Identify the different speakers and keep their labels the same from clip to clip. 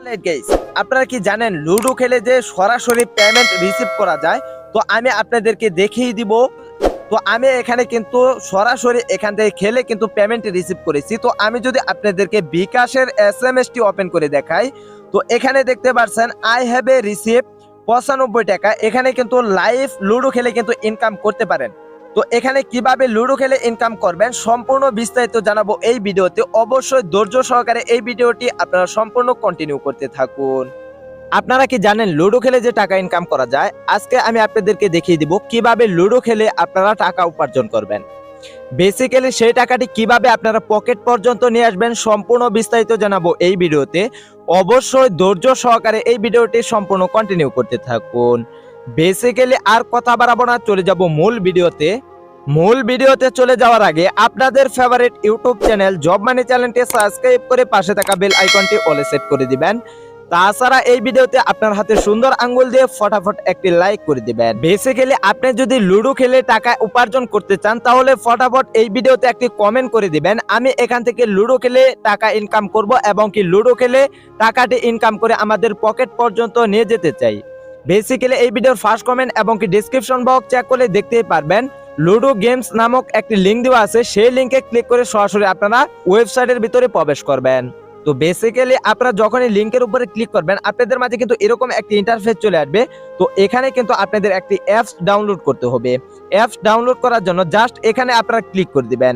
Speaker 1: Guys, আপনারা কি জানেন লুডো খেলে যে সরাসরি পেমেন্ট রিসিভ করা যায়? তো আমি আপনাদেরকে দেখিয়ে দিব। তো আমি এখানে কিন্তু সরাসরি এখান থেকে খেলে কিন্তু পেমেন্ট রিসিভ করেছি। তো আমি যদি আপনাদেরকে বিকাশের এসএমএসটি ওপেন করে দেখাই, তো এখানে দেখতে পাচ্ছেন আই হ্যাভ এ রিসিভ 95 টাকা। এখানে কিন্তু লাইভ লুডো খেলে কিন্তু ইনকাম করতে পারেন। তো এখানে কিভাবে লুডো খেলে ইনকাম করবেন সম্পূর্ণ বিস্তারিত জানাবো এই ভিডিওতে। অবশ্যই ধৈর্য সহকারে এই ভিডিওটি আপনারা সম্পূর্ণ কন্টিনিউ করতে থাকুন। আপনারা কি জানেন লুডো খেলে যে টাকা ইনকাম করা যায়? আজকে আমি আপনাদেরকে দেখিয়ে দিব কিভাবে লুডো খেলে আপনারা টাকা উপার্জন করবেন। বেসিক্যালি সেই টাকাটি কিভাবে আপনারা পকেট পর্যন্ত নিয়ে আসবেন সম্পূর্ণ বিস্তারিত জানাবো এই ভিডিওতে। অবশ্যই ধৈর্য সহকারে এই ভিডিওটি সম্পূর্ণ কন্টিনিউ করতে থাকুন। বেসিক্যালি আর কথা বাড়াবো না, চলে যাব মূল ভিডিওতে চলে যাওয়ার আগে আপনাদের ফেভারিট ইউটিউব চ্যানেল জব মানি চ্যানেলটি সাবস্ক্রাইব করে পাশে থাকা বেল আইকনটি অলে সেট করে দিবেন। তাছাড়া এই ভিডিওতে আপনার হাতে সুন্দর আঙ্গুল দিয়ে ফটাফট একটি লাইক করে দিবেন। বেসিক্যালি আপনি যদি লুডো খেলে টাকা উপার্জন করতে চান তাহলে ফটাফট এই ভিডিওতে একটি কমেন্ট করে দিবেন, আমি এখান থেকে লুডো খেলে টাকা ইনকাম করব এবং কি লুডো খেলে টাকাটি ইনকাম করে আমাদের পকেট পর্যন্ত নিয়ে যেতে চাই। বেসিক্যালি এই ভিডিওর ফার্স্ট কমেন্ট এবং কি ডেসক্রিপশন বক্স চেক করলে দেখতেই পারবেন লুডো গেমস নামক একটি লিঙ্ক দেওয়া আছে। সেই লিঙ্কে ক্লিক করে সরাসরি আপনারা ওয়েবসাইটের ভিতরে প্রবেশ করবেন। তো বেসিক্যালি আপনারা যখন এই লিঙ্কের উপরে ক্লিক করবেন আপনাদের মাঝে কিন্তু এরকম একটি ইন্টারফেস চলে আসবে। তো এখানে কিন্তু আপনাদের একটি অ্যাপস ডাউনলোড করতে হবে। অ্যাপস ডাউনলোড করার জন্য জাস্ট এখানে আপনারা ক্লিক করে দিবেন।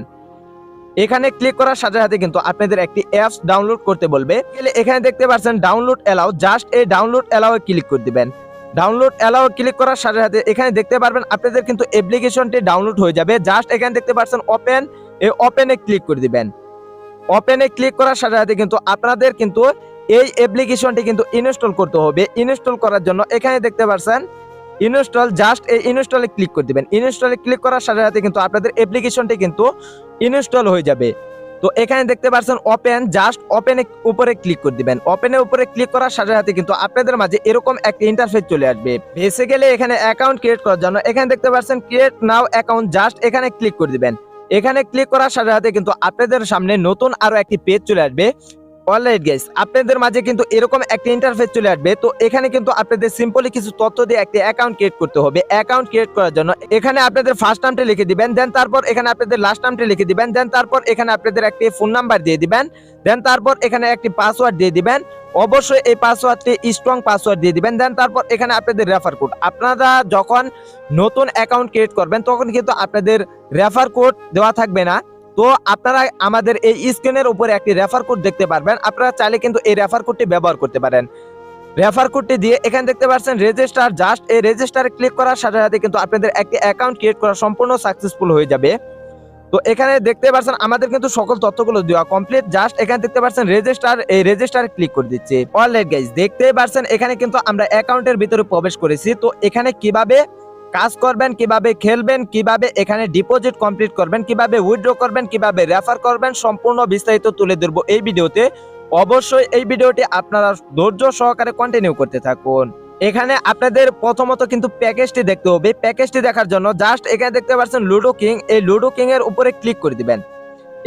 Speaker 1: এখানে ক্লিক করার সাথে সাথে কিন্তু আপনাদের একটি অ্যাপস ডাউনলোড করতে বলবে। এখানে দেখতে পাচ্ছেন ডাউনলোড এলাও, জাস্ট এই ডাউনলোড এলাও ক্লিক করে দিবেন। ডাউনলোড এলাও ক্লিক করার সাথে সাথে এখানে দেখতে পারবেন আপনাদের কিন্তু অ্যাপ্লিকেশনটি ডাউনলোড হয়ে যাবে। জাস্ট এখানে দেখতে পাচ্ছেন ওপেন, এই ওপেনে ক্লিক করে দিবেন। ওপেনে ক্লিক করার সাথে সাথে কিন্তু আপনাদের কিন্তু এই অ্যাপ্লিকেশনটি কিন্তু ইনস্টল করতে হবে। ইনস্টল করার জন্য এখানে দেখতে পাচ্ছেন ইনস্টল, জাস্ট এই ইনস্টলে ক্লিক করে দিবেন। ইনস্টলে ক্লিক করার সাথে সাথে কিন্তু আপনাদের অ্যাপ্লিকেশনটি কিন্তু ইনস্টল হয়ে যাবে। তো এখানে দেখতে পাচ্ছেন ওপেন, জাস্ট ওপেনে উপরে ক্লিক করে দিবেন। ওপেনের উপরে ক্লিক করার সাথে সাথে কিন্তু আপনাদের মাঝে এরকম একটা ইন্টারফেস চলে আসবে। বেসিক্যালি এখানে অ্যাকাউন্ট ক্রিয়েট করার জন্য এখানে দেখতে পাচ্ছেন ক্রিয়েট নাও অ্যাকাউন্ট, জাস্ট এখানে ক্লিক করে দিবেন। এখানে ক্লিক করার সাথে সাথে কিন্তু আপনাদের সামনে নতুন আরো একটি পেজ চলে আসবে। অলরাইট গাইস, আপনাদের মাঝে কিন্তু এরকম একটা ইন্টারফেস চলে আসবে। তো এখানে কিন্তু আপনাদের সিম্পলি কিছু তথ্য দিয়ে একটি অ্যাকাউন্ট ক্রিয়েট করতে হবে। অ্যাকাউন্ট ক্রিয়েট করার জন্য এখানে আপনাদের ফার্স্ট নামটি লিখে দিবেন, দেন তারপর এখানে আপনাদের লাস্ট নামটি লিখে দিবেন, দেন তারপর এখানে আপনাদের একটি ফোন নাম্বার দিয়ে দিবেন, দেন তারপর এখানে একটি পাসওয়ার্ড দিয়ে দিবেন। অবশ্যই এই পাসওয়ার্ডটি স্ট্রং পাসওয়ার্ড দিয়ে দিবেন। দেন তারপর এখানে আপনাদের রেফার কোড, আপনারা যখন নতুন অ্যাকাউন্ট ক্রিয়েট করবেন তখন কিন্তু আপনাদের রেফার কোড দেওয়া থাকবে না। তো আপনারা আমাদের এই স্ক্রিনের উপরে একটি রেফার কোড দেখতে পারবেন, আপনারা চাইলে কিন্তু এই রেফার কোডটি ব্যবহার করতে পারেন। রেফার কোডটি দিয়ে এখানে দেখতে পাচ্ছেন রেজিস্টার, জাস্ট এই রেজিস্টারে ক্লিক করার সাথে সাথে কিন্তু আপনাদের একটি অ্যাকাউন্ট ক্রিয়েট করা সম্পূর্ণ সাকসেসফুল হয়ে যাবে। তো এখানে দেখতে পাচ্ছেন আমাদের কিন্তু সকল তথ্যগুলো দেওয়া কমপ্লিট। জাস্ট এখানে দেখতে পাচ্ছেন রেজিস্টার, এই রেজিস্টারে ক্লিক করে দিচ্ছি। অলরাইট গাইস, দেখতেই পাচ্ছেন এখানে কিন্তু আমরা অ্যাকাউন্টের ভিতরে প্রবেশ করেছি। তো এখানে কিভাবে কাজ করবেন, কিভাবে খেলবেন, কিভাবে এখানে ডিপোজিট কমপ্লিট করবেন, কিভাবে উইথড্র করবেন, কিভাবে রেফার করবেন সম্পূর্ণ বিস্তারিত তুলে ধরবো এই ভিডিওতে। অবশ্যই এই ভিডিওটি আপনারা ধৈর্য সহকারে কন্টিনিউ করতে থাকুন। এখানে আপনাদের প্রথমত কিন্তু প্যাকেজটি দেখতে হবে। প্যাকেজটি দেখার জন্য জাস্ট এখানে দেখতে পাচ্ছেন লুডো কিং, এই লুডো কিং এর উপরে ক্লিক করে দিবেন।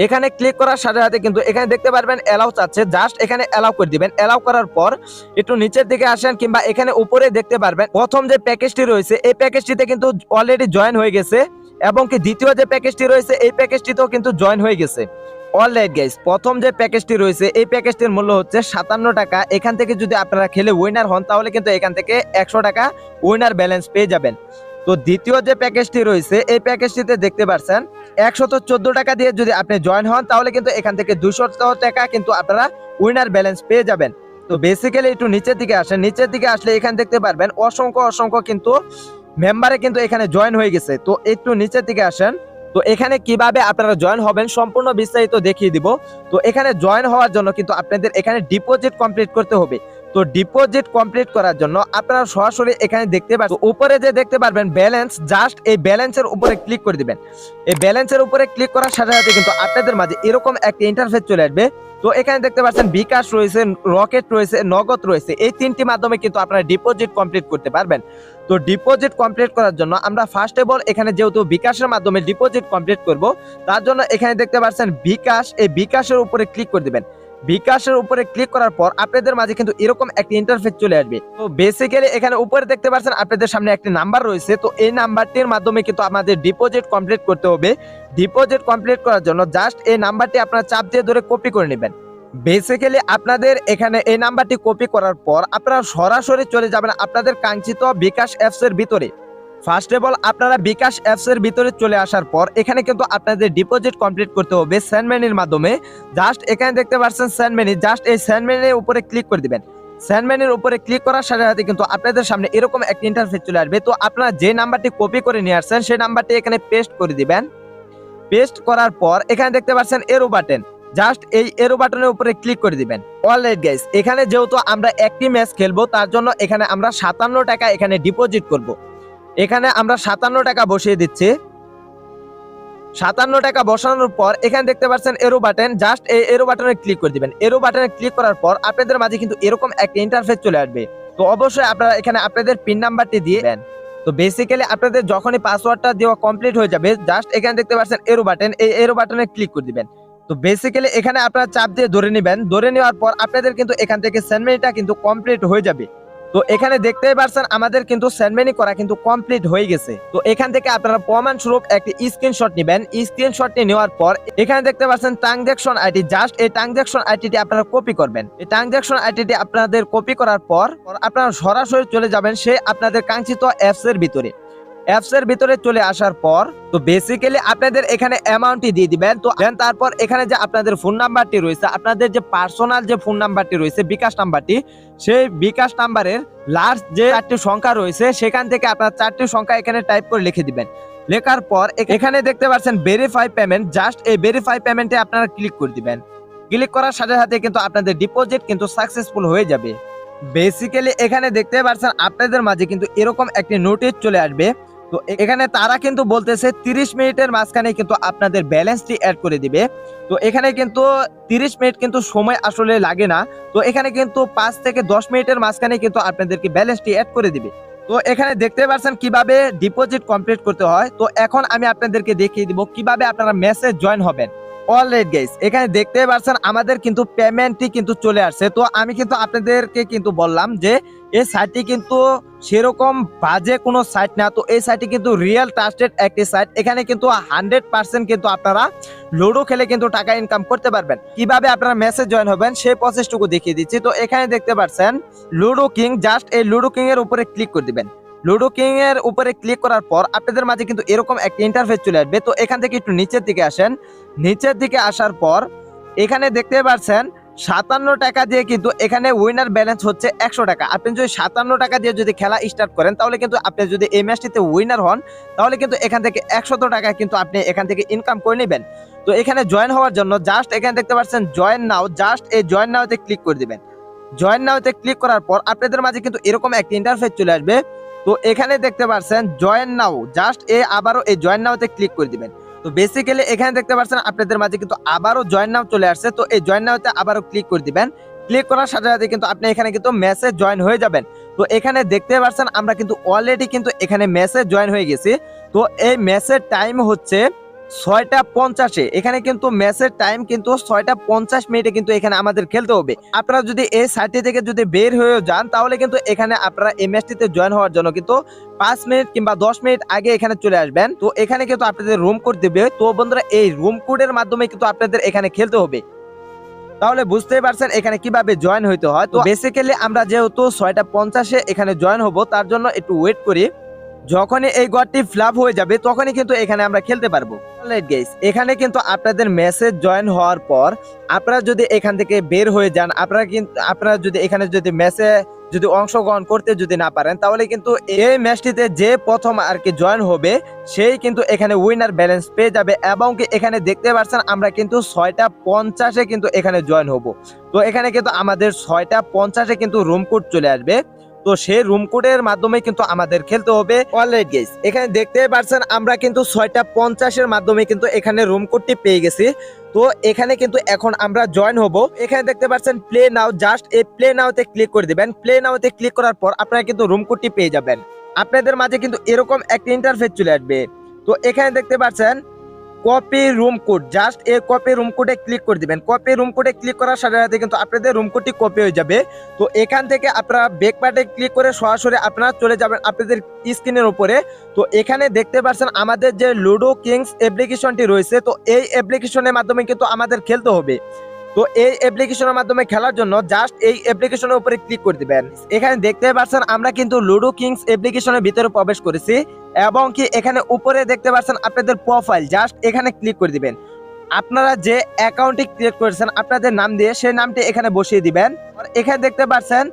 Speaker 1: এখানে ক্লিক করার সাথে সাথে কিন্তু এখানে দেখতে পারবেন অ্যালাউ চাচ্ছে, জাস্ট এখানে অ্যালাউ করে দিবেন। অ্যালাউ করার পর একটু নিচের দিকে আসেন কিংবা এখানে উপরে দেখতে পারবেন প্রথম যে প্যাকেজটি রয়েছে এই প্যাকেজটিতে কিন্তু অলরেডি জয়েন হয়ে গেছে এবং কি দ্বিতীয় যে প্যাকেজটি রয়েছে এই প্যাকেজটিতেও কিন্তু জয়েন হয়ে গেছে। অলরাইট গাইস, প্রথম যে প্যাকেজটি রয়েছে এই প্যাকেজটির মূল্য হচ্ছে 57 টাকা। এখান থেকে যদি আপনারা খেলে উইনার হন তাহলে কিন্তু এখান থেকে 100 টাকা উইনার ব্যালেন্স পেয়ে যাবেন। তো দ্বিতীয় যে প্যাকেজটি রয়েছে এই প্যাকেজটিতে দেখতে পাচ্ছেন 114 টাকা দিয়ে যদি আপনি জয়েন হন তাহলে কিন্তু এখান থেকে 200 টাকা কিন্তু আপনারা উইনার ব্যালেন্স পেয়ে যাবেন। তো বেসিক্যালি একটু নিচের দিকে আসেন, নিচের দিকে আসলে এখানে দেখতে পারবেন অসংখ্য কিন্তু মেম্বারে কিন্তু এখানে জয়েন হয়ে গেছে। তো একটু নিচের দিকে আসেন। তো এখানে কিভাবে আপনারা জয়েন হবেন সম্পূর্ণ বিস্তারিত দেখিয়ে দিব। তো এখানে জয়েন হওয়ার জন্য কিন্তু আপনাদের এখানে ডিপোজিট কমপ্লিট করতে হবে। তো ডিপোজিট কমপ্লিট করার জন্য আপনারা সরাসরি এখানে দেখতে পাচ্ছেন উপরে যে দেখতে পারবেন ব্যালেন্স, জাস্ট এই ব্যালেন্সের উপরে ক্লিক করে দিবেন। এই ব্যালেন্সের উপরে ক্লিক করার সাথে সাথে কিন্তু আপনাদের মাঝে এরকম একটা ইন্টারফেস চলে আসবে। তো এখানে দেখতে পাচ্ছেন বিকাশ রয়েছে, রকেট রয়েছে, নগদ রয়েছে, এই তিনটি মাধ্যমে কিন্তু আপনারা ডিপোজিট কমপ্লিট করতে পারবেন। তো ডিপোজিট কমপ্লিট করার জন্য আমরা ফার্স্ট অফ অল এখানে যেহেতু বিকাশের মাধ্যমে ডিপোজিট কমপ্লিট করব তার জন্য এখানে দেখতে পাচ্ছেন বিকাশ, এই বিকাশের উপরে ক্লিক করে দিবেন। বিকাশের উপরে ক্লিক করার পর আপনাদের মাঝে কিন্তু এরকম একটা ইন্টারফেস চলে আসবে। তো বেসিক্যালি এখানে উপরে দেখতে পাচ্ছেন আপনাদের সামনে একটি নাম্বার রয়েছে। তো এই নাম্বারটির মাধ্যমে কিন্তু আমাদের ডিপোজিট কমপ্লিট করতে হবে। ডিপোজিট কমপ্লিট করার জন্য জাস্ট এই নাম্বারটি আপনারা চাপ দিয়ে ধরে কপি করে নেবেন। বেসিক্যালি আপনাদের এখানে এই নাম্বারটি কপি করার পর আপনারা সরাসরি চলে যাবেন আপনাদের কাঙ্ক্ষিত বিকাশ অ্যাপস এর ভিতরে। ফার্স্ট অফ অল আপনারা বিকাশ অ্যাপস এর ভিতরে চলে আসার পর এখানে কিন্তু আপনাদের ডিপোজিট কমপ্লিট করতে হবে সেন্ড মানির মাধ্যমে। জাস্ট এখানে দেখতে পাচ্ছেন সেন্ড মানি, জাস্ট এই সেন্ড মানির উপরে ক্লিক করে দিবেন। সেন্ড মানির উপরে ক্লিক করার সাথে সাথে কিন্তু আপনাদের সামনে এরকম একটা ইন্টারফেস চলে আসবে। তো আপনারা যে নাম্বারটি কপি করে নিয়ে আসছেন সেই নাম্বারটি এখানে পেস্ট করে দিবেন। পেস্ট করার পর এখানে দেখতে পাচ্ছেন এরো বাটন, জাস্ট এই এরো বাটনের উপরে ক্লিক করে দিবেন। অলরাইট গাইস, এখানে যেহেতু আমরা একটি ম্যাচ খেলবো তার জন্য এখানে আমরা 57 টাকা এখানে ডিপোজিট করব। এখানে আমরা 57 টাকা বসিয়ে দিচ্ছি। 57 টাকা বসানোর পর এখানে দেখতে পাচ্ছেন এরো বাটন, জাস্ট এই এরো বাটনে ক্লিক করে দিবেন। এরো বাটনে ক্লিক করার পর আপনাদের মাঝে কিন্তু এরকম একটা ইন্টারফেস চলে আসবে। তো অবশ্যই আপনারা এখানে আপনাদের পিন নাম্বারটি দিয়ে দেন। তো বেসিক্যালি আপনাদের যখনই পাসওয়ার্ডটা দেওয়া কমপ্লিট হয়ে যাবে জাস্ট এখানে দেখতে পাচ্ছেন এরো বাটন, এই এরো বাটনে ক্লিক করে দিবেন। তো বেসিক্যালি এখানে আপনারা চাপ দিয়ে ধরে নেবেন। ধরে নেওয়ার পর আপনাদের কিন্তু এখান থেকে সেন্ড মানিটা কিন্তু কমপ্লিট হয়ে যাবে। তো এখানে দেখতেই পাচ্ছেন আমাদের কিন্তু সেন্ড মানি করা কিন্তু কমপ্লিট হয়ে গেছে। তো এখান থেকে আপনারা প্রমাণ স্বরূপ একটি স্ক্রিনশট নেবেন। স্ক্রিনশটটি নেওয়ার পর এখানে দেখতে পাচ্ছেন ট্রানজাকশন আইডি, জাস্ট এই ট্রানজাকশন আইডিটি আপনারা কপি করবেন। এই ট্রানজাকশন আইডিটি আপনাদের কপি করার পর আপনারা সরাসরি চলে যাবেন সেই আপনাদের কাঙ্ক্ষিত অ্যাপস এর ভিতরে। অ্যাপস এর ভিতরে চলে আসার পর তো বেসিক্যালি আপনাদের এখানে অ্যামাউন্টটি দিয়ে দিবেন। তো দেন তারপর এখানে যে আপনাদের ফোন নাম্বারটি রয়েছে, আপনাদের যে পার্সোনাল যে ফোন নাম্বারটি রয়েছে বিকাশ নাম্বারটি, সেই বিকাশ নাম্বারের লাস্ট যে 4টি সংখ্যা রয়েছে সেখান থেকে আপনার 4টি সংখ্যা এখানে টাইপ করে লিখে দিবেন। লেখার পর এখানে দেখতে পাচ্ছেন ভেরিফাই পেমেন্ট, জাস্ট এই ভেরিফাই পেমেন্টে আপনারা ক্লিক করে দিবেন। ক্লিক করার সাথে সাথে কিন্তু আপনাদের ডিপোজিট কিন্তু সাকসেসফুল হয়ে যাবে। বেসিক্যালি এখানে দেখতে পাচ্ছেন আপনাদের মাঝে কিন্তু এরকম একটি নোটিশ চলে আসবে। তো এখানে তারা কিন্তু বলতেছে 30 মিনিটের মাঝখানে কিন্তু আপনাদের ব্যালেন্সটি অ্যাড করে দিবে। তো এখানে কিন্তু 30 মিনিট কিন্তু সময় আসলে লাগে না। তো এখানে কিন্তু 5 থেকে 10 মিনিটের মাঝখানে কিন্তু আপনাদেরকে ব্যালেন্সটি অ্যাড করে দিবে। তো এখানে দেখতে পাচ্ছেন কিভাবে ডিপোজিট কমপ্লিট করতে হয়। তো এখন আমি আপনাদেরকে দেখিয়ে দিব কিভাবে আপনারা মেসেজ জয়েন হবেন। অলরাইট গাইস, এখানে দেখতে পাচ্ছেন আমাদের কিন্তু পেমেন্টটি কিন্তু চলে আসছে। তো আমি কিন্তু আপনাদেরকে কিন্তু বললাম যে এই সাইটটি কিন্তু সেরকম বাজে কোনো সাইট না। তো এই সাইটটি কিন্তু রিয়েল ট্রাস্টেড একটি সাইট। এখানে কিন্তু 100% কিন্তু আপনারা লুডো খেলে কিন্তু টাকা ইনকাম করতে পারবেন। কিভাবে আপনারা মেসেজ জয়েন হবেন সেই প্রসেসটুকু দেখিয়ে দিচ্ছি। তো এখানে দেখতে পাচ্ছেন লুডো কিং, জাস্ট এই লুডো কিং এর উপরে ক্লিক করে দিবেন। লুডো কিং এর উপরে ক্লিক করার পর আপনাদের মাঝে কিন্তু এরকম একটা ইন্টারফেস চলে আসবে। তো এখান থেকে একটু নিচের দিকে আসেন। নিচের দিকে আসার পর এখানে দেখতে পাচ্ছেন 57 টাকা দিয়ে কিন্তু এখানে উইনার ব্যালেন্স হচ্ছে 100 টাকা। আপনি যদি 57 টাকা দিয়ে যদি খেলা স্টার্ট করেন তাহলে কিন্তু আপনি যদি এই ম্যাচটিতে উইনার হন তাহলে কিন্তু এখান থেকে 100 টাকা কিন্তু আপনি এখান থেকে ইনকাম করে নেবেন। তো এখানে জয়েন হওয়ার জন্য জাস্ট এখানে দেখতে পাচ্ছেন জয়েন নাও, জাস্ট এই জয়েন নাওতে ক্লিক করে দিবেন। জয়েন নাওতে ক্লিক করার পর আপনাদের মাঝে কিন্তু এরকম একটা ইন্টারফেস চলে আসবে। তো এখানে দেখতে পাচ্ছেন জয়েন নাও, জাস্ট আবারও এই জয়েন নাওতে ক্লিক করে দিবেন। তো বেসিক্যালি এখানে দেখতে পাচ্ছেন আপনাদের মাঝে কিন্তু আবারও জয়েন নাও চলে আসছে। তো এই জয়েন নাওতে আবারও ক্লিক করে দিবেন। ক্লিক করার সাথে সাথে কিন্তু আপনি এখানে কিন্তু মেসেজ জয়েন হয়ে যাবেন। তো এখানে দেখতে পাচ্ছেন আমরা কিন্তু অলরেডি কিন্তু এখানে মেসেজ জয়েন হয়ে গেছি। তো এই মেসেজ টাইম হচ্ছে 6টা 50-এ। এখানে কিন্তু ম্যাচের টাইম কিন্তু 6টা 50 মিনিটে কিন্তু এখানে আমাদের খেলতে হবে। আপনারা যদি এই সাইটটি থেকে যদি বের হয়ে যান তাহলে কিন্তু এখানে আপনারা এই ম্যাচটিতে জয়েন হওয়ার জন্য কিন্তু 5 মিনিট কিংবা 10 মিনিট আগে এখানে চলে আসবেন। তো এখানে কিন্তু আপনাদের রুম কোড দিবে। তো বন্ধুরা এই রুম কোডের মাধ্যমে কিন্তু আপনাদের এখানে খেলতে হবে। তাহলে বুঝতেই পারছেন এখানে কিভাবে জয়েন হইতে হয়। তো বেসিক্যালি আমরা যেহেতু 6টা 50-এ এখানে জয়েন হব তার জন্য একটু ওয়েট করি। যখনই এই ঘরটি ফ্ল্যাপ হয়ে যাবে তখনই কিন্তু এখানে আমরা খেলতে পারবো। অলরাইট গাইস, এখানে কিন্তু আপনাদের মেসেজ জয়েন হওয়ার পর আপনারা যদি এখান থেকে বের হয়ে যান, আপনারা যদি এখানে যদি ম্যাচে যদি অংশগ্রহণ করতে যদি না পারেন তাহলে কিন্তু এই ম্যাচটিতে যে প্রথম আর কি জয়েন হবে সেই কিন্তু এখানে উইনার ব্যালেন্স পেয়ে যাবে। এবং কি এখানে দেখতে পাচ্ছেন আমরা কিন্তু 6টা 50-এ কিন্তু এখানে জয়েন হব। তো এখানে কিন্তু আমাদের 6টা 50-এ কিন্তু রুম কোড চলে আসবে। তো সেই রুম কোডের মাধ্যমে কিন্তু আমাদের খেলতে হবে। অলরাইট গাইস, এখানে দেখতে পাচ্ছেন আমরা কিন্তু 6টা 50-এর মাধ্যমে কিন্তু এখানে রুম কোডটি পেয়ে গেছি। তো এখানে কিন্তু এখন আমরা জয়েন হব। এখানে দেখতে পাচ্ছেন প্লে নাও, জাস্ট এই প্লে নাওতে ক্লিক করে দিবেন। প্লে নাওতে ক্লিক করার পর আপনারা কিন্তু রুম কোডটি পেয়ে যাবেন। আপনাদের মাঝে কিন্তু এরকম একটা ইন্টারফেস চলে আসবে। তো এখানে দেখতে পাচ্ছেন কপি রুম কোড, জাস্ট এই কপি রুম কোডে ক্লিক করে দিবেন। কপি রুম কোডে ক্লিক করার সাথে সাথে কিন্তু আপনাদের রুম কোডটি কপি হয়ে যাবে। তো এখান থেকে আপনারা ব্যাক পার্টে ক্লিক করে সরাসরি আপনারা চলে যাবেন আপনাদের স্ক্রিনের উপরে। তো এখানে দেখতে পাচ্ছেন আমাদের যে লুডো কিংস অ্যাপ্লিকেশনটি রয়েছে, তো এই অ্যাপ্লিকেশনের মাধ্যমে কিন্তু আমাদের খেলতে হবে। তো এই অ্যাপ্লিকেশনের মাধ্যমে খেলার জন্য জাস্ট এই অ্যাপ্লিকেশনের উপরে ক্লিক করে দিবেন। এখানে দেখতে পাচ্ছেন আমরা কিন্তু লুডো কিংস অ্যাপ্লিকেশনের ভিতরে প্রবেশ করেছি এবং কি এখানে উপরে দেখতে পাচ্ছেন আপনাদের প্রোফাইল, জাস্ট এখানে ক্লিক করে দিবেন। আপনারা যে অ্যাকাউন্টটি ক্রিয়েট করেছেন আপনাদের নাম দিয়ে সেই নামটি এখানে বসিয়ে দিবেন। আর এখানে দেখতে পাচ্ছেন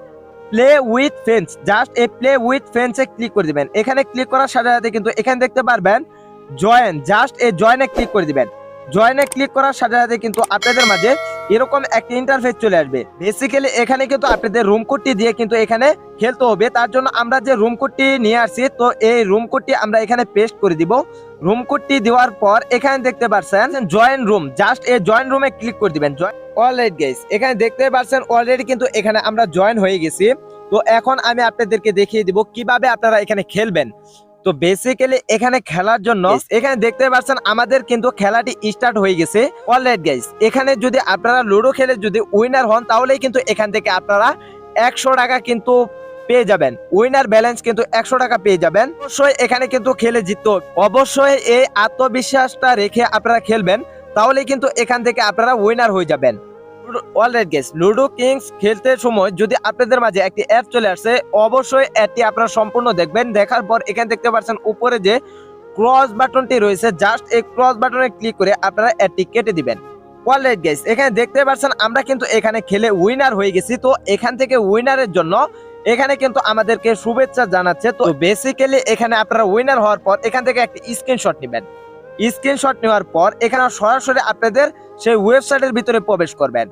Speaker 1: প্লে উইথ ফ্রেন্ডস, জাস্ট এই প্লে উইথ ফ্রেন্ডসে ক্লিক করে দিবেন। এখানে ক্লিক করার সাথে সাথে কিন্তু এখানে দেখতে পারবেন জয়েন, জাস্ট এই জয়েনে ক্লিক করে দিবেন। জয়েনে ক্লিক করার সাথে সাথে কিন্তু আপনাদের মাঝে এরকম একটা ইন্টারফেস চলে আসবে। বেসিক্যালি এখানে কিন্তু আপনাদের রুম কোডটি দিয়ে কিন্তু এখানে খেলতে হবে। তার জন্য আমরা যে রুম কোডটি নিয়ে আসছি, তো এই রুম কোডটি আমরা এখানে পেস্ট করে দিব। রুম কোডটি দেওয়ার পর এখানে দেখতে পাচ্ছেন জয়েন রুম, জাস্ট এই জয়েন রুমে ক্লিক করে দিবেন। অলরাইট গাইস, এখানে দেখতে পাচ্ছেন অলরেডি কিন্তু এখানে আমরা জয়েন হয়ে গেছি। তো এখন আমি আপনাদেরকে দেখিয়ে দিব কিভাবে আপনারা এখানে খেলবেন। তো বেসিক্যালি এখানে খেলার জন্য এখানে দেখতে পাচ্ছেন আমাদের কিন্তু খেলাটি স্টার্ট হয়ে গেছে। অলরাইট গাইস, এখানে যদি আপনারা লুডো খেলে যদি উইনার হন তাহলেই কিন্তু এখান থেকে আপনারা 100 টাকা কিন্তু পেয়ে যাবেন। উইনার ব্যালেন্স কিন্তু 100 টাকা পেয়ে যাবেন। অবশ্যই এখানে কিন্তু খেলে জিততে হবে। অবশ্যই এই আত্মবিশ্বাসটা রেখে আপনারা খেলবেন, তাহলে কিন্তু এখান থেকে আপনারা উইনার হয়ে যাবেন। অলরাইট গাইস, লুডো কিংস খেলতে সময় যদি আপনাদের মাঝে একটি অ্যাড চলে আসে, অবশ্যই অ্যাডটি আপনারা সম্পূর্ণ দেখবেন। দেখার পর এখানে দেখতে পাচ্ছেন উপরে যে ক্রস বাটনটি রয়েছে, জাস্ট এই ক্রস বাটনে ক্লিক করে আপনারা অ্যাডটি কেটে দিবেন। অলরাইট গাইস, এখানে দেখতে পাচ্ছেন আমরা কিন্তু এখানে খেলে উইনার হয়ে গেছি। তো এখান থেকে উইনারের জন্য এখানে কিন্তু আমাদেরকে শুভেচ্ছা জানাচ্ছে। তো বেসিক্যালি এখানে আপনারা উইনার হওয়ার পর এখান থেকে একটি স্ক্রিনশট নেবেন। স্ক্রিনশট নেওয়ার পর এখানে সরাসরি আপনাদের সেই ওয়েবসাইটের ভিতরে প্রবেশ করবেন।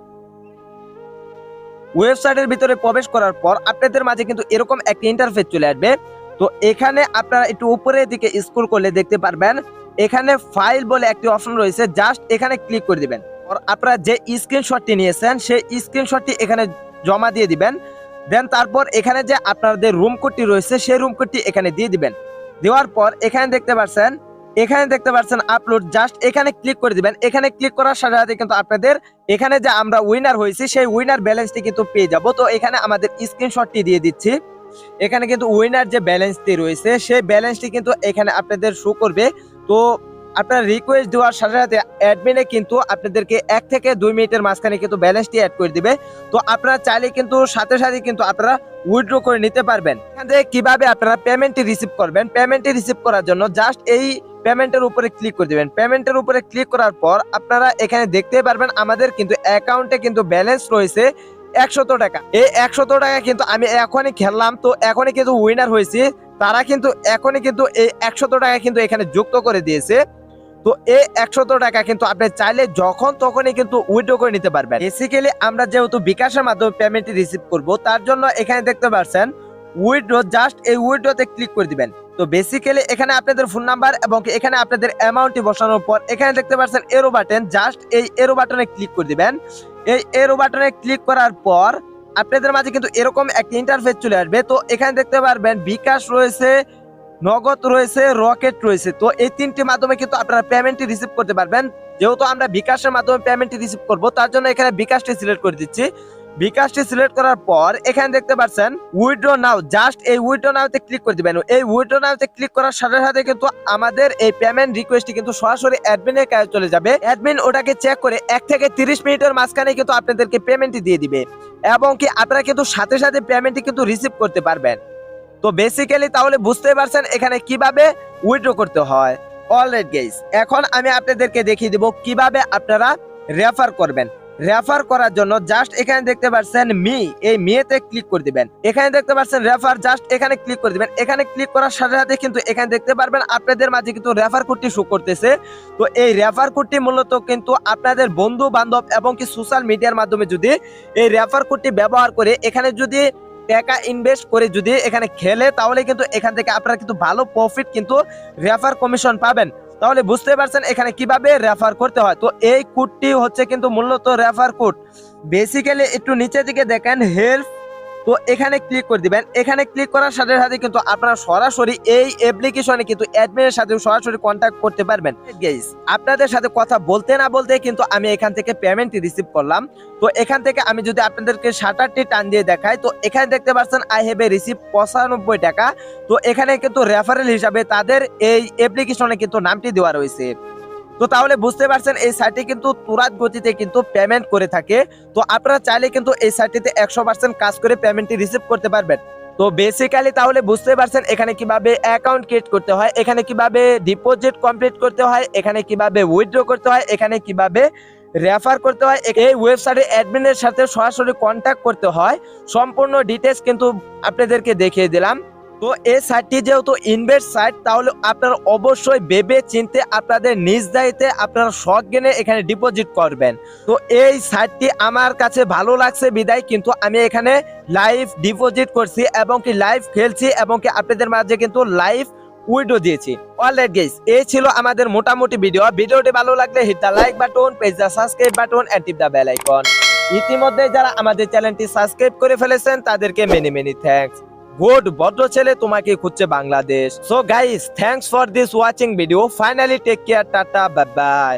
Speaker 1: ওয়েবসাইটের ভিতরে প্রবেশ করার পর আপনাদের মাঝে কিন্তু এরকম একটা ইন্টারফেস চলে আসবে। তো এখানে আপনারা একটু উপরের দিকে স্ক্রল করলে দেখতে পারবেন এখানে ফাইল বলে একটি অপশন রয়েছে, জাস্ট এখানে ক্লিক করে দিবেন। আর আপনারা যে স্ক্রিনশটটি নিয়েছেন সেই স্ক্রিনশটটি এখানে জমা দিয়ে দিবেন। দেন তারপর এখানে যে আপনাদের রুম কোডটি রয়েছে সেই রুম কোডটি এখানে দিয়ে দিবেন। দেওয়ার পর এখানে দেখতে পাচ্ছেন আপলোড, জাস্ট এখানে ক্লিক করে দিবেন। এখানে ক্লিক করার সাথে সাথে কিন্তু আপনাদের এখানে যে আমরা উইনার হয়েছি সেই উইনার ব্যালেন্সটি কিন্তু পেয়ে যাব। তো এখানে আমাদের স্ক্রিনশটটি দিয়ে দিচ্ছি। এখানে কিন্তু উইনার যে ব্যালেন্সটি রয়েছে সেই ব্যালেন্সটি কিন্তু এখানে আপনাদের শো করবে। তো আপনারা রিকোয়েস্ট দেওয়ার সাথে সাথে অ্যাডমিনে কিন্তু আপনাদেরকে 1 থেকে 2 মিনিটের মাঝখানে কিন্তু ব্যালেন্সটি অ্যাড করে দিবে। তো আপনারা চাইলে কিন্তু সাথে সাথে কিন্তু আপনারা উইথড্র করে নিতে পারবেন। এখান থেকে কিভাবে আপনারা পেমেন্টটি রিসিভ করবেন, পেমেন্টটি রিসিভ করার জন্য জাস্ট এই পেমেন্টের উপরে ক্লিক করে দিবেন। পেমেন্টের উপরে ক্লিক করার পর আপনারা এখানে দেখতে পারবেন আমাদের কিন্তু অ্যাকাউন্টে কিন্তু ব্যালেন্স রয়েছে 100 টাকা। এই 100 টাকা কিন্তু আমি এখনই খেললাম, তো এখনই কিন্তু উইনার হয়েছি। তারা কিন্তু এখনই কিন্তু এই 100 টাকা কিন্তু এখানে যুক্ত করে দিয়েছে। তো এই 100 টাকা কিন্তু আপনি চাইলে যখন তখনই কিন্তু উইথড্র করে নিতে পারবেন। বেসিক্যালি আমরা যেহেতু বিকাশের মাধ্যমে পেমেন্টটি রিসিভ করব, তার জন্য এখানে দেখতে পাচ্ছেন উইথড্র, জাস্ট এই উইথড্রতে ক্লিক করে দিবেন। তো বেসিক্যালি এখানে আপনাদের ফোন নাম্বার এবং এখানে আপনাদের অ্যামাউন্টটি বসানোর পর এখানে দেখতে পাচ্ছেন এরো বাটন, জাস্ট এই এরো বাটনে ক্লিক করে দিবেন। এই এরো বাটনে ক্লিক করার পর আপনাদের মাঝে কিন্তু এরকম একটা ইন্টারফেস চলে আসবে। তো এখানে দেখতে পারবেন বিকাশ রয়েছে, নগদ রয়েছে, রকেট রয়েছে। তো এই তিনটি মাধ্যমে কিন্তু আপনারা পেমেন্টটি রিসিভ করতে পারবেন। যেহেতু আমরা বিকাশের মাধ্যমে পেমেন্টটি রিসিভ করব, তার জন্য এখানে বিকাশটি সিলেক্ট করে দিচ্ছি। বিকাশটি সিলেক্ট করার পর এখানে দেখতে পাচ্ছেন উইথড্র নাও, জাস্ট এই উইথড্র নাওতে ক্লিক করে দিবেন। এই উইথড্র নাওতে ক্লিক করার সাথে সাথে কিন্তু আমাদের এই পেমেন্ট রিকোয়েস্টটি কিন্তু সরাসরি অ্যাডমিনের কাছে চলে যাবে। অ্যাডমিন ওটাকে চেক করে 1 থেকে 30 মিনিটের মাঝখানে কিন্তু আপনাদেরকে পেমেন্টটি দিয়ে দিবে এবং কি আপনারা কিন্তু সাথে সাথে পেমেন্টটি কিন্তু রিসিভ করতে পারবেন। তো বেসিক্যালি তাহলে বুঝতে পারছেন এখানে কিভাবে উইথড্র করতে হয়। অলরাইট গাইস, এখন আমি আপনাদেরকে দেখিয়ে দেব কিভাবে আপনারা রেফার করবেন। রেফার করার জন্য জাস্ট এখানে দেখতে পাচ্ছেন এই মিতে ক্লিক করে দিবেন। এখানে দেখতে পাচ্ছেন রেফার, জাস্ট এখানে ক্লিক করে দিবেন। এখানে ক্লিক করার সাথে সাথে কিন্তু এখানে দেখতে পারবেন আপনাদের মাঝে কিন্তু রেফার কোডটি শো করতেছে। তো এই রেফার কোডটি মূলত কিন্তু আপনাদের বন্ধু বান্ধব এবং কি সোশ্যাল মিডিয়ার মাধ্যমে যদি এই রেফার কোডটি ব্যবহার করে এখানে যদি টাকা ইনভেস্ট করে যদি এখানে খেলে, তাহলে কিন্তু এখান থেকে আপনারা কিন্তু ভালো প্রফিট কিন্তু রেফার কমিশন পাবেন। তাহলে বুঝতে পারছেন এখানে কিভাবে রেফার করতে হয়। তো এই কোডটি হচ্ছে কিন্তু মূলত রেফার কোড। বেসিক্যালি একটু নিচে দিকে দেখেন হেল্প তো এখানে ক্লিক করে দিবেন। এখানে ক্লিক করার সাথে সাথে কিন্তু আপনারা সরাসরি এই অ্যাপ্লিকেশনে কিন্তু অ্যাডমিনের সাথে সরাসরি কন্ট্যাক্ট করতে পারবেন। গাইস, আপনাদের সাথে কথা বলতে না বলতে কিন্তু আমি এখান থেকে পেমেন্ট রিসিভ করলাম। তো এখান থেকে আমি যদি আপনাদেরকে শাটারটি টান দিয়ে দেখাই, তো এখানে দেখতে পাচ্ছেন আই হ্যাভ এ রিসিভ 95 টাকা। তো এখানে কিন্তু রেফারেল হিসাবে তাদের এই অ্যাপ্লিকেশনে কিন্তু নামটি দেওয়া রয়েছে। তো তাহলে বুঝতে পারছেন এই সাইটটি কিন্তু তুরাত গতিতে কিন্তু পেমেন্ট করে থাকে। তো আপনারা চাইলে কিন্তু এই সাইটটিতে 100% কাজ করে পেমেন্টটি রিসিভ করতে পারবেন। তো বেসিক্যালি তাহলে বুঝতে পারছেন এখানে কিভাবে অ্যাকাউন্ট ক্রিয়েট করতে হয়, এখানে কিভাবে ডিপোজিট কমপ্লিট করতে হয়, এখানে কিভাবে উইথড্র করতে হয়, এখানে কিভাবে রেফার করতে হয়, এই ওয়েবসাইটে অ্যাডমিনের সাথে সরাসরি কন্ট্যাক্ট করতে হয়। সম্পূর্ণ ডিটেলস কিন্তু আপনাদেরকে দেখিয়ে দিলাম। তো এই সাইটটি যেহেতু ইনভেস্ট সাইট, তাহলে আপনারা অবশ্যই ভেবে চিনতে আপনাদের নিজ দায়িত্বে আপনারা শখ গেনে এখানে ডিপোজিট করবেন। তো এই সাইটটি আমার কাছে ভালো লাগছে বিদায় কিন্তু আমি এখানে লাইভ ডিপোজিট করছি এবং কি লাইভ খেলছি এবং কি আপনাদের মাঝে কিন্তু লাইভ উইডো দিয়েছি। অলরাইট গাইস, এই ছিল আমাদের মোটামুটি ভিডিওটি ভালো লাগলে hit the like button, page the subscribe button and টিপ দা বেল আইকন। ইতিমধ্যে যারা আমাদের চ্যানেলটি সাবস্ক্রাইব করে ফেলেছেন তাদেরকে মেনি মেনি থ্যাঙ্কস। গুড ভদ্র ছেলে তোমাকে খুঁজছে Bangladesh. So guys, thanks for this watching video. Finally take care, tata, bye by.